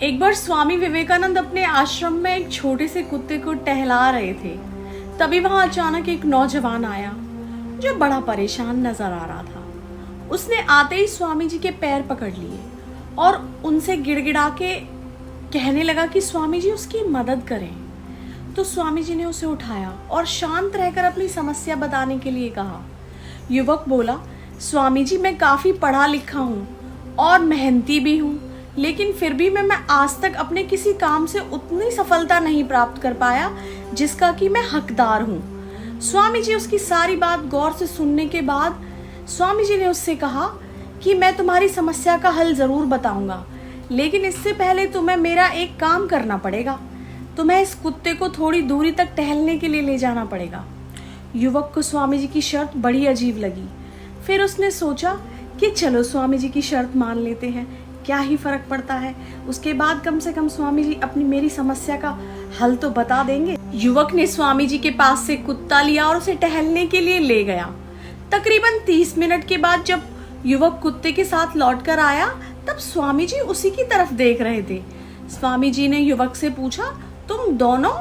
एक बार स्वामी विवेकानंद अपने आश्रम में एक छोटे से कुत्ते को टहला रहे थे। तभी वहां अचानक एक नौजवान आया जो बड़ा परेशान नजर आ रहा था। उसने आते ही स्वामी जी के पैर पकड़ लिए और उनसे गिड़गिड़ा के कहने लगा कि स्वामी जी उसकी मदद करें। तो स्वामी जी ने उसे उठाया और शांत रहकर अपनी समस्या बताने के लिए कहा। युवक बोला, स्वामी जी मैं काफ़ी पढ़ा लिखा हूँ और मेहनती भी हूँ, लेकिन फिर भी मैं आज तक अपने किसी काम से उतनी सफलता नहीं प्राप्त कर पाया जिसका कि मैं हकदार हूँ। स्वामी जी उसकी सारी बात गौर से सुनने के बाद स्वामी जी ने उससे कहा कि मैं तुम्हारी समस्या का हल ज़रूर बताऊंगा, लेकिन इससे पहले तुम्हें मेरा एक काम करना पड़ेगा। तुम्हें इस कुत्ते को थोड़ी दूरी तक टहलने के लिए ले जाना पड़ेगा। युवक को स्वामी जी की शर्त बड़ी अजीब लगी। फिर उसने सोचा कि चलो स्वामी जी की शर्त मान लेते हैं, क्या ही फर्क पड़ता है। उसके बाद कम से कम स्वामी जी अपनी मेरी समस्या का हल तो बता देंगे। युवक ने स्वामी जी के पास से कुत्ता लिया और उसे टहलने के लिए ले गया। तकरीबन 30 मिनट के बाद जब युवक कुत्ते के साथ लौट कर आया तब स्वामी जी उसी की तरफ देख रहे थे। स्वामी जी ने युवक से पूछा, तुम दोनों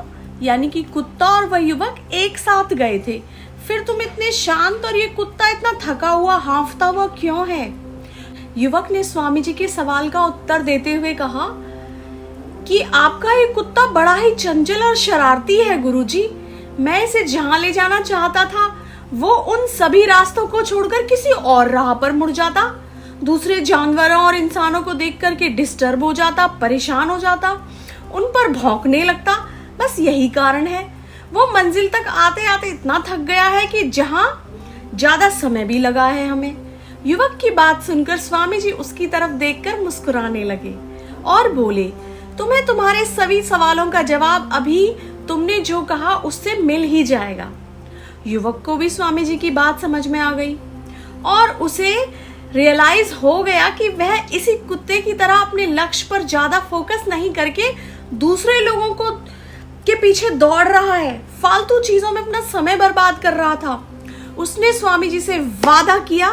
यानी कि कुत्ता और वह युवक एक साथ गए थे, फिर तुम इतने शांत और ये कुत्ता इतना थका हुआ हांफता हुआ क्यों है? युवक ने स्वामी जी के सवाल का उत्तर देते हुए कहा कि आपका ये कुत्ता बड़ा ही चंचल और शरारती है गुरुजी। मैं इसे जहां ले जाना चाहता था वो उन सभी रास्तों को छोड़कर किसी और राह पर मुड़ जाता, दूसरे जानवरों और इंसानों को देख करके डिस्टर्ब हो जाता, परेशान हो जाता, उन पर भौंकने लगता। बस यही कारण है। वो मंजिल तक आते आते इतना थक गया है कि जहां ज्यादा समय भी लगा है हमें। युवक की बात सुनकर स्वामी जी उसकी तरफ देखकर मुस्कुराने लगे और बोले, तुम्हें तुम्हारे सभी सवालों का जवाब अभी तुमने जो कहा उससे मिल ही जाएगा। युवक को भी स्वामी जी की बात समझ में आ गई और उसे रियलाइज हो गया कि वह इसी कुत्ते की तरह अपने लक्ष्य पर ज्यादा फोकस नहीं करके दूसरे लोगों को के पीछे दौड़ रहा है, फालतू चीजों में अपना समय बर्बाद कर रहा था। उसने स्वामी जी से वादा किया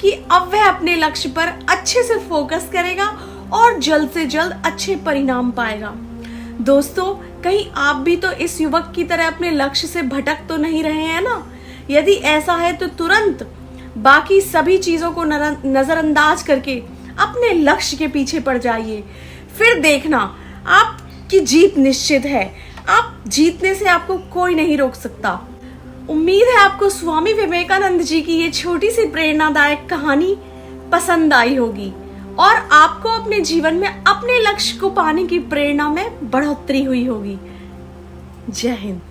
कि अब वह अपने लक्ष्य पर अच्छे से फोकस करेगा और जल्द से जल्द अच्छे परिणाम पाएगा। दोस्तों, कहीं आप भी तो इस युवक की तरह अपने लक्ष्य से भटक तो नहीं रहे हैं ना? यदि ऐसा है तो तुरंत बाकी सभी चीजों को नजरअंदाज करके अपने लक्ष्य के पीछे पड़ जाइए। फिर देखना आपकी जीत निश्चित है। आप जीतने से आपको कोई नहीं रोक सकता। उम्मीद है आपको स्वामी विवेकानंद जी की ये छोटी सी प्रेरणादायक कहानी पसंद आई होगी और आपको अपने जीवन में अपने लक्ष्य को पाने की प्रेरणा में बढ़ोतरी हुई होगी। जय हिंद।